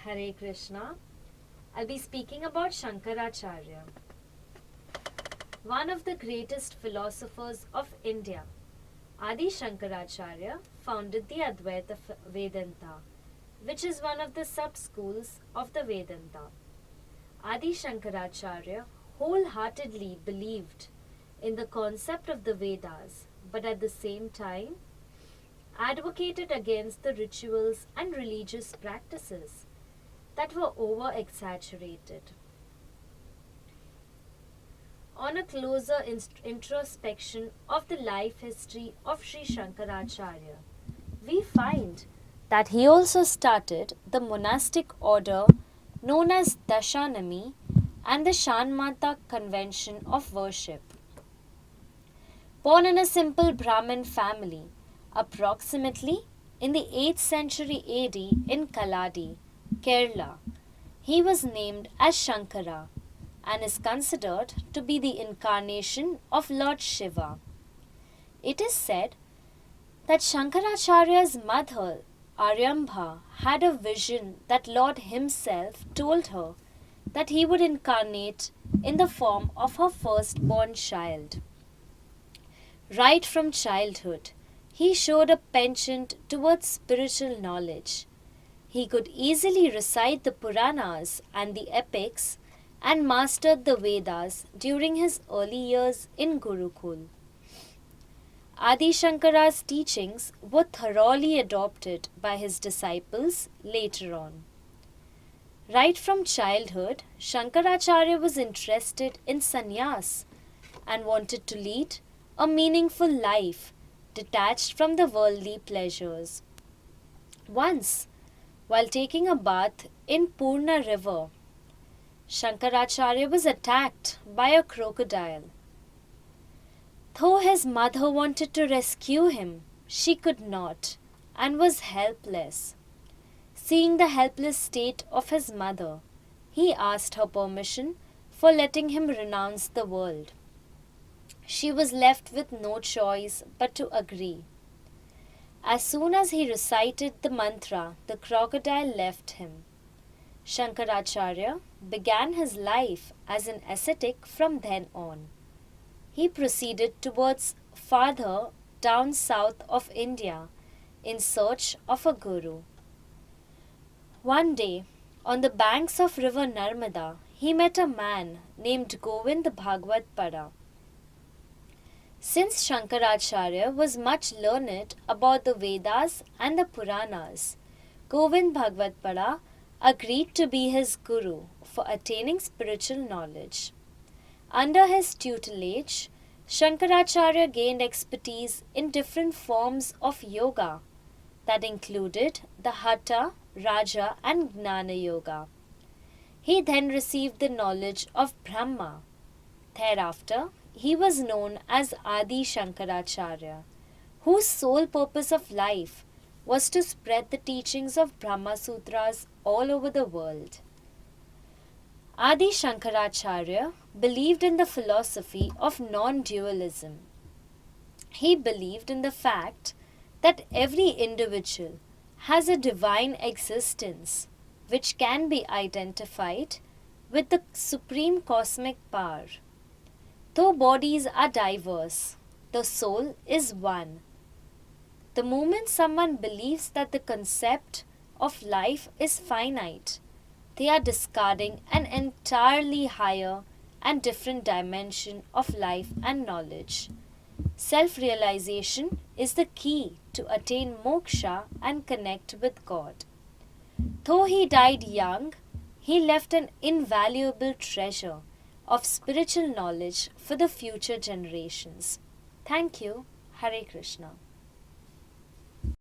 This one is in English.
Hare Krishna. I'll be speaking about Shankaracharya, one of the greatest philosophers of India. Adi Shankaracharya founded the Advaita Vedanta, which is one of the sub-schools of the Vedanta. Adi Shankaracharya wholeheartedly believed in the concept of the Vedas, but at the same time advocated against the rituals and religious practices that were over-exaggerated. On a closer introspection of the life history of Sri Shankaracharya, we find that he also started the monastic order known as Dashanami and the Shanmata convention of worship. Born in a simple Brahmin family, approximately in the 8th century AD in Kaladi, Kerala, he was named as Shankara and is considered to be the incarnation of Lord Shiva. It is said that Shankaracharya's mother, Aryambha, had a vision that Lord himself told her that he would incarnate in the form of her firstborn child. Right from childhood, he showed a penchant towards spiritual knowledge. He could easily recite the Puranas and the epics and mastered the Vedas during his early years in Gurukul. Adi Shankara's teachings were thoroughly adopted by his disciples later on. Right from childhood, Shankaracharya was interested in sannyas and wanted to lead a meaningful life detached from the worldly pleasures. Once, while taking a bath in Purna river, Shankaracharya was attacked by a crocodile. Though his mother wanted to rescue him, she could not and was helpless. Seeing the helpless state of his mother, he asked her permission for letting him renounce the world. She was left with no choice but to agree. As soon as he recited the mantra, the crocodile left him. Shankaracharya began his life as an ascetic from then on. He proceeded towards farther down south of India in search of a guru. One day, on the banks of river Narmada, he met a man named Govind Bhagwatpada. Since Shankaracharya was much learned about the Vedas and the Puranas, Govind Bhagwatpada agreed to be his guru for attaining spiritual knowledge. Under his tutelage, Shankaracharya gained expertise in different forms of yoga that included the Hatha, Raja and Gnana Yoga. He then received the knowledge of Brahma. Thereafter, he was known as Adi Shankaracharya, whose sole purpose of life was to spread the teachings of Brahma Sutras all over the world. Adi Shankaracharya believed in the philosophy of non-dualism. He believed in the fact that every individual has a divine existence which can be identified with the supreme cosmic power. Though bodies are diverse, the soul is one. The moment someone believes that the concept of life is finite, they are discarding an entirely higher and different dimension of life and knowledge. Self-realization is the key to attain moksha and connect with God. Though he died young, he left an invaluable treasure of spiritual knowledge for the future generations. Thank you. Hare Krishna.